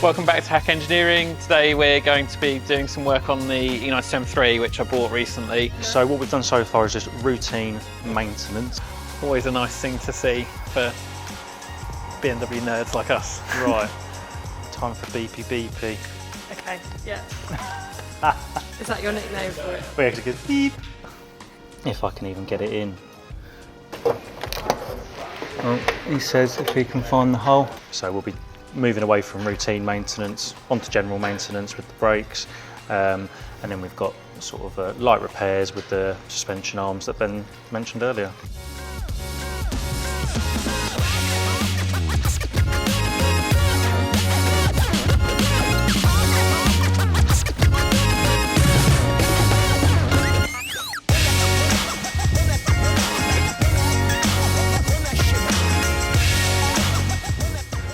Welcome back to Hack Engineering. Today we're going to be doing some work on the E92 M3, which I bought recently. So what we've done so far is just routine maintenance. Always a nice thing to see for BMW nerds like us. Right, time for beepy beepy. Okay, yeah. Is that your nickname for it? We actually get beep. If I can even get it in. Well, he says if he can find the hole. So we'll be moving away from routine maintenance onto general maintenance with the brakes, and then we've got sort of light repairs with the suspension arms that Ben mentioned earlier.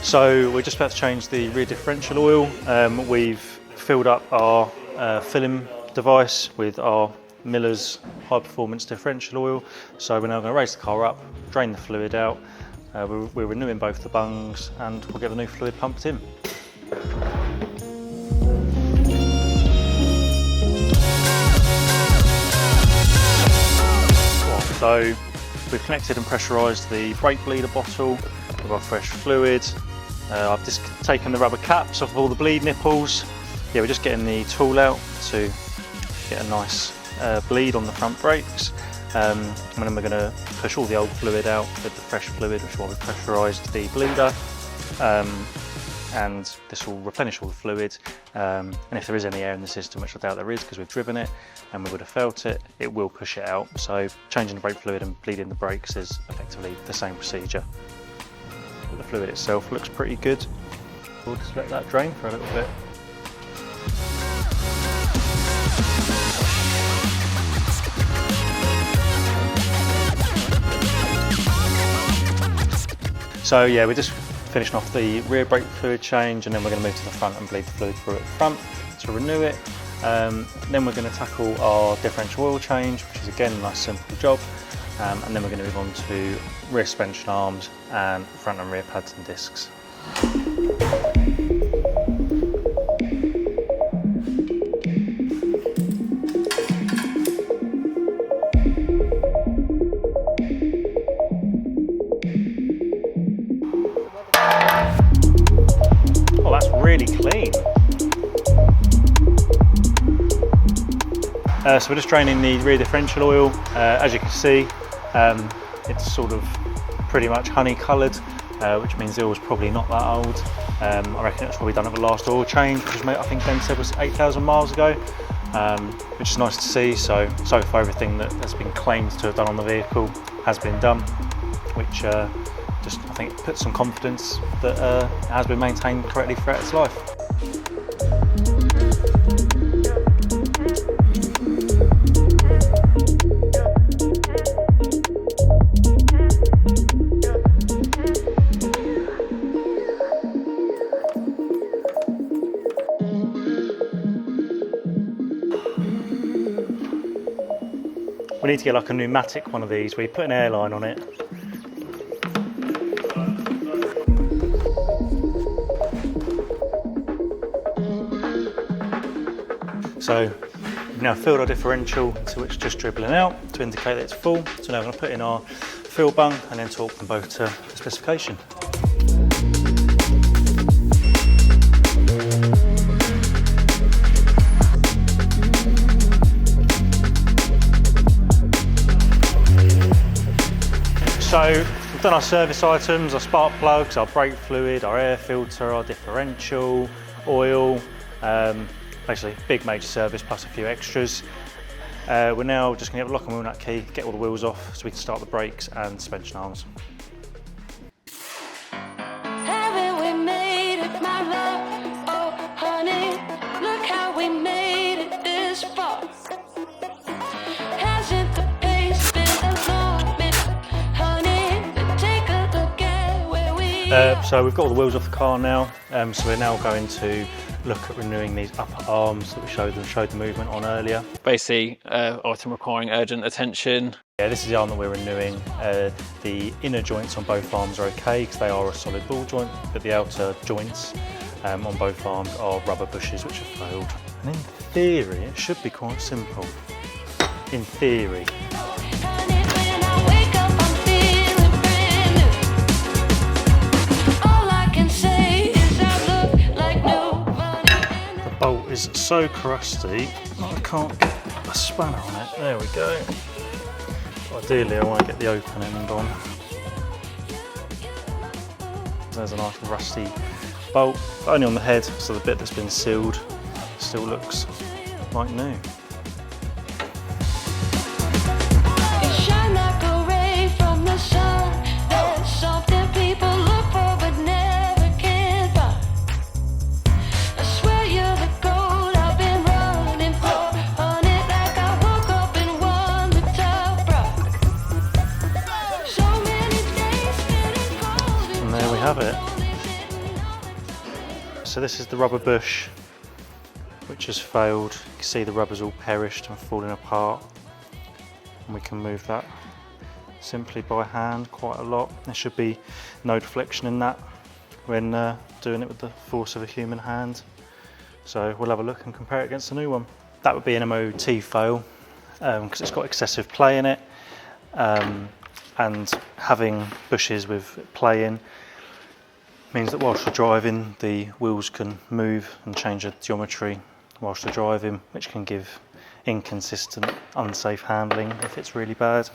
So we're just about to change the rear differential oil. We've filled up our filling device with our Miller's high performance differential oil. So we're now going to raise the car up, drain the fluid out. We're renewing both the bungs and we'll get the new fluid pumped in. So we've connected and pressurised the brake bleeder bottle with our fresh fluid. I've just taken the rubber caps off of all the bleed nipples. Yeah, we're just getting the tool out to get a nice bleed on the front brakes. And then we're going to push all the old fluid out with the fresh fluid, which is why we've pressurised the bleeder. And this will replenish all the fluid. And if there is any air in the system, which I doubt there is because we've driven it and we would have felt it, it will push it out. So changing the brake fluid and bleeding the brakes is effectively the same procedure. The fluid itself looks pretty good. We'll just let that drain for a little bit. So yeah, we're just finishing off the rear brake fluid change, and then we're going to move to the front and bleed the fluid through at the front to renew it. Then we're going to tackle our differential oil change, which is again a nice simple job. And then we're going to move on to rear suspension arms and front and rear pads and discs. Oh, that's really clean. So we're just draining the rear differential oil. As you can see, it's sort of pretty much honey coloured, which means the oil's probably not that old. I reckon it was probably done at the last oil change, which was, I think Ben said was 8,000 miles ago, which is nice to see. So far everything that has been claimed to have done on the vehicle has been done, which just I think puts some confidence that it has been maintained correctly throughout its life. We need to get like a pneumatic one of these where you put an airline on it. So we've now filled our differential to which just dribbling out to indicate that it's full. So now we're going to put in our fill bung and then torque them both to the specification. So we've done our service items, our spark plugs, our brake fluid, our air filter, our differential, oil, basically big major service plus a few extras. We're now just going to get a lock and wheel nut key, get all the wheels off so we can start the brakes and suspension arms. So we've got all the wheels off the car now, so we're now going to look at renewing these upper arms that we showed the movement on earlier. Basically, item requiring urgent attention. Yeah, this is the arm that we're renewing. The inner joints on both arms are okay because they are a solid ball joint, but the outer joints on both arms are rubber bushes which have failed. And in theory, it should be quite simple. In theory. The bolt is so crusty, I can't get a spanner on it. There we go. Ideally, I want to get the open end on. There's a nice rusty bolt, only on the head, so the bit that's been sealed still looks like new. And there we have it. So this is the rubber bush which has failed. You can see the rubber's all perished and falling apart. And we can move that simply by hand quite a lot. There should be no deflection in that when doing it with the force of a human hand. So we'll have a look and compare it against the new one. That would be an MOT fail because it's got excessive play in it. And having bushes with play in means that whilst you're driving, the wheels can move and change the geometry whilst you're driving, which can give inconsistent, unsafe handling if it's really bad.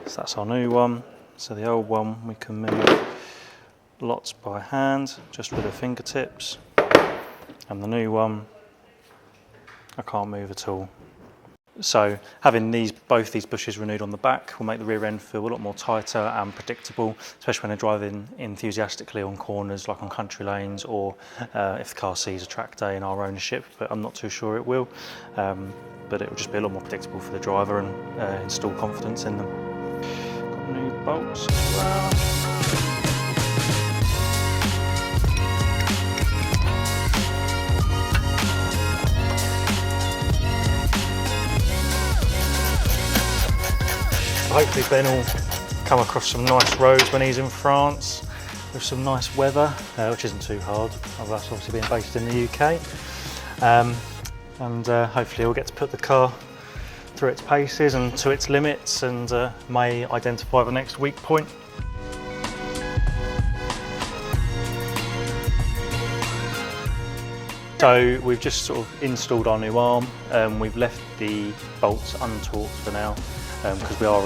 So that's our new one. So the old one we can move lots by hand, just with the fingertips. And the new one, I can't move at all. So having both these bushes renewed on the back will make the rear end feel a lot more tighter and predictable, especially when they're driving enthusiastically on corners like on country lanes, or if the car sees a track day in our ownership, but I'm not too sure it will. But it will just be a lot more predictable for the driver and install confidence in them. Got new bolts as well. Hopefully Ben will come across some nice roads when he's in France with some nice weather, which isn't too hard, of us obviously being based in the UK. And hopefully he'll get to put the car through its paces and to its limits, and may identify the next weak point. So we've just sort of installed our new arm. We've left the bolts untorqued for now, because we are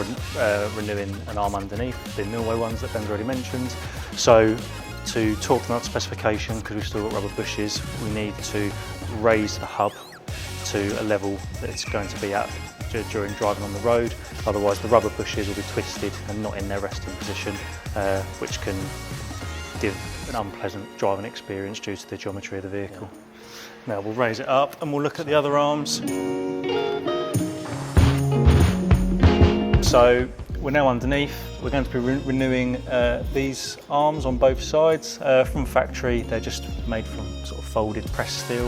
renewing an arm underneath, the Milway ones that Ben's already mentioned. So to torque them up to specification, because we've still got rubber bushes, we need to raise the hub to a level that it's going to be at during driving on the road. Otherwise the rubber bushes will be twisted and not in their resting position, which can give an unpleasant driving experience due to the geometry of the vehicle. Now we'll raise it up and we'll look at the other arms. So we're now underneath. We're going to be renewing these arms on both sides. From factory, they're just made from sort of folded pressed steel.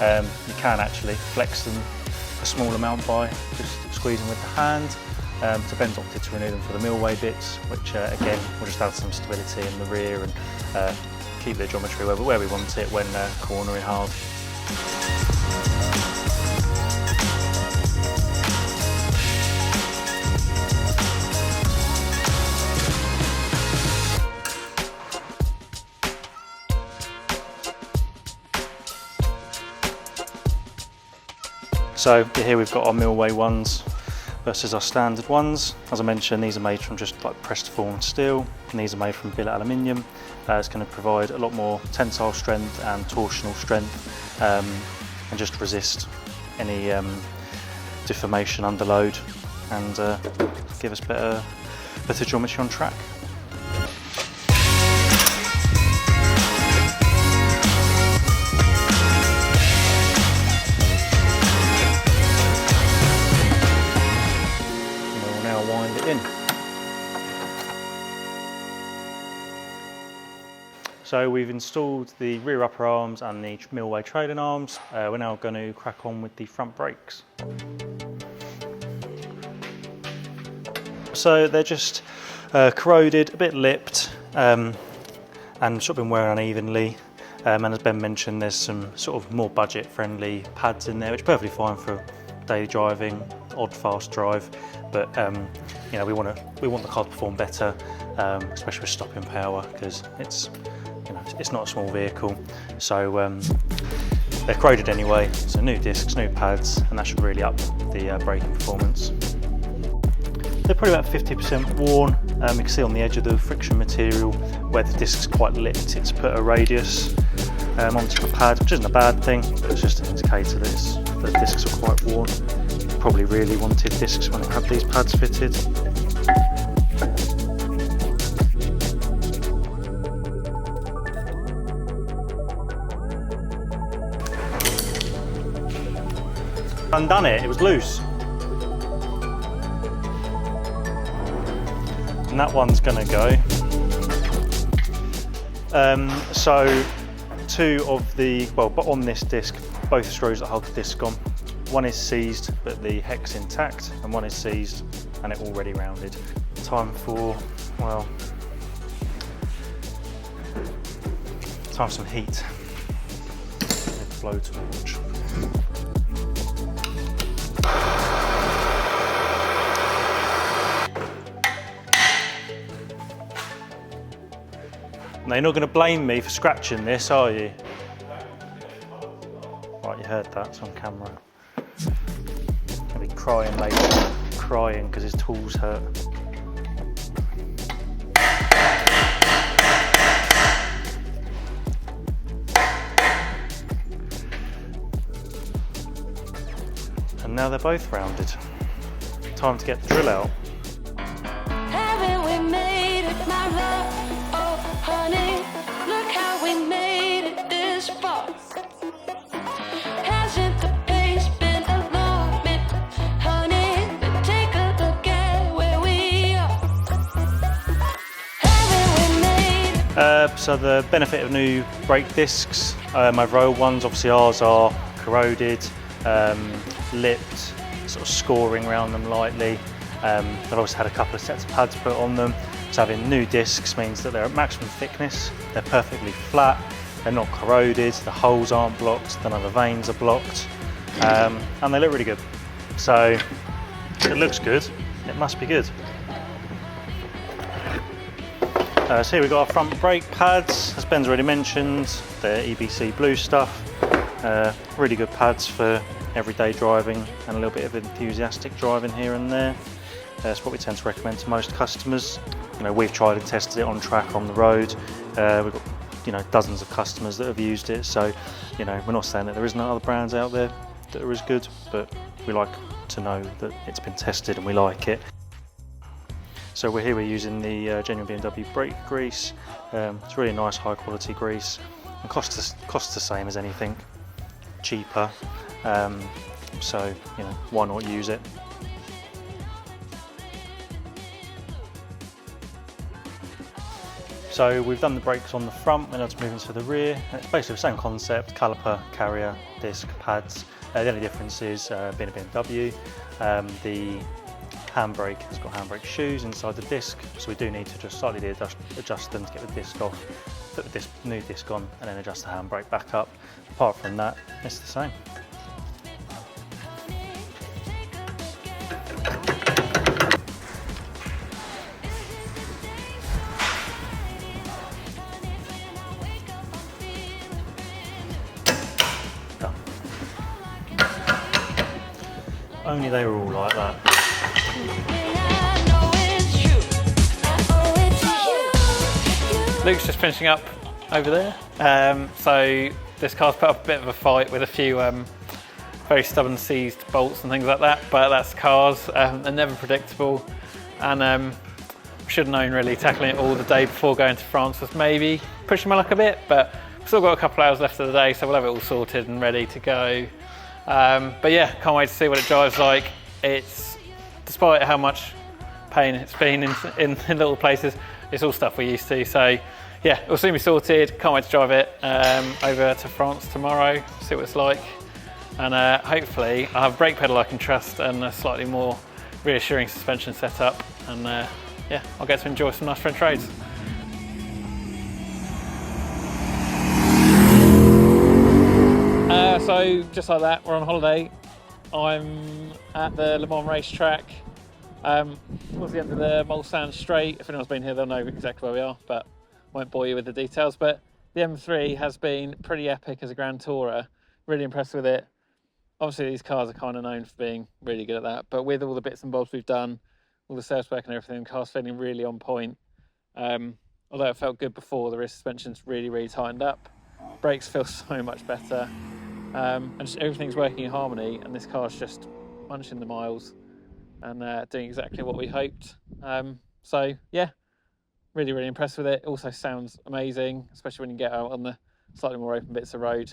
You can actually flex them a small amount by just squeezing with the hand. So Ben's opted to renew them for the Milway bits, which again will just add some stability in the rear and keep the geometry where we want it when cornering hard. So here we've got our Milway ones versus our standard ones. As I mentioned, these are made from just like pressed formed steel, and these are made from billet aluminium. It's going to provide a lot more tensile strength and torsional strength, and just resist any deformation under load, and give us better geometry on track. In. So we've installed the rear upper arms and the Milway trailing arms. We're now going to crack on with the front brakes. So they're just corroded, a bit lipped, and sort of been wearing unevenly. And as Ben mentioned, there's some sort of more budget-friendly pads in there, which are perfectly fine for daily driving, odd fast drive. But you know, we want the car to perform better, especially with stopping power, because it's not a small vehicle. So they're corroded anyway, so new discs, new pads, and that should really up the braking performance. They're probably about 50% worn. You can see on the edge of the friction material where the disc's quite lipped, it's put a radius onto the pad, which isn't a bad thing, but it's just an indicator that the discs are quite worn. Probably really wanted discs when it had these pads fitted. Undone it, it was loose. And that one's gonna go. So two of the, but on this disc, both screws that hold the disc on. One is seized, but the hex intact, and one is seized and it already rounded. Time for, well, time for some heat. Blowtorch. Now you're not going to blame me for scratching this, are you? Right, you heard that, it's on camera. He'll be crying later, crying because his tools hurt. And now they're both rounded. Time to get the drill out. Haven't we made it, my love? Oh, honey, look how we made it this far. Hasn't the pace been alarming, honey? But take a look at where we are. Haven't we made it? So the benefit of new brake discs over old ones, obviously ours are corroded, lipped, sort of scoring around them lightly. They've also had a couple of sets of pads put on them. So having new discs means that they're at maximum thickness, they're perfectly flat, they're not corroded, the holes aren't blocked, none of the veins are blocked, and they look really good. So it looks good, it must be good. So here we've got our front brake pads, as Ben's already mentioned, they're EBC blue stuff. Really good pads for everyday driving and a little bit of enthusiastic driving here and there. That's what we tend to recommend to most customers. You know, we've tried and tested it on track, on the road. We've got, you know, dozens of customers that have used it. So, you know, we're not saying that there isn't other brands out there that are as good, but we like to know that it's been tested and we like it. So we're using the genuine BMW brake grease. It's really nice, high quality grease, and costs the same as anything, cheaper. So, you know, why not use it? So we've done the brakes on the front, and let's move into the rear. And it's basically the same concept: caliper, carrier, disc, pads. The only difference is being a BMW, the handbrake has got handbrake shoes inside the disc, so we do need to just slightly adjust them to get the disc off, put the new disc on, and then adjust the handbrake back up. Apart from that, it's the same. Only they were all like that. Luke's just finishing up over there. So this car's put up a bit of a fight with a few very stubborn seized bolts and things like that, but that's cars. They're never predictable, and should have known really tackling it all the day before going to France was maybe pushing my luck a bit, but we've still got a couple hours left of the day, so we'll have it all sorted and ready to go. But yeah, can't wait to see what it drives like. It's, despite how much pain it's been in little places, it's all stuff we're used to. So yeah, it'll soon be sorted. Can't wait to drive it over to France tomorrow, see what it's like. And hopefully I'll have a brake pedal I can trust and a slightly more reassuring suspension setup. And yeah, I'll get to enjoy some nice French roads. So just like that, we're on holiday. I'm at the Le Mans racetrack. Towards the end of the Mulsanne Straight. If anyone's been here, they'll know exactly where we are, but won't bore you with the details. But the M3 has been pretty epic as a Grand Tourer. Really impressed with it. Obviously, these cars are kind of known for being really good at that, but with all the bits and bobs we've done, all the service work and everything, the car's feeling really on point. Although it felt good before, the rear suspension's really tightened up. Brakes feel so much better. And just everything's working in harmony, and this car's just munching the miles and doing exactly what we hoped. So yeah, really impressed with it. It also sounds amazing, especially when you get out on the slightly more open bits of road.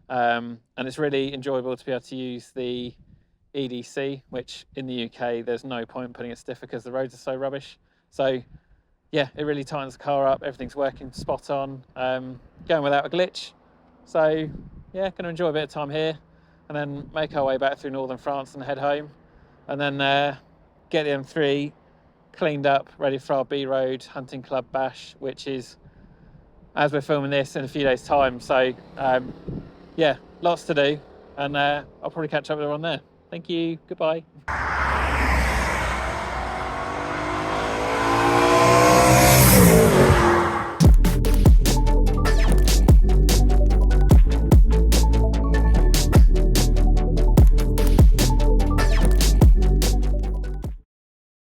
And it's really enjoyable to be able to use the EDC, which in the UK there's no point putting it stiffer because the roads are so rubbish. So yeah, it really tightens the car up. Everything's working spot on, going without a glitch. So yeah, going to enjoy a bit of time here and then make our way back through northern France and head home, and then get the M3 cleaned up, ready for our B Road Hunting Club Bash, which is, as we're filming this, in a few days' time. So yeah, lots to do, and I'll probably catch up with everyone there. Thank you, goodbye.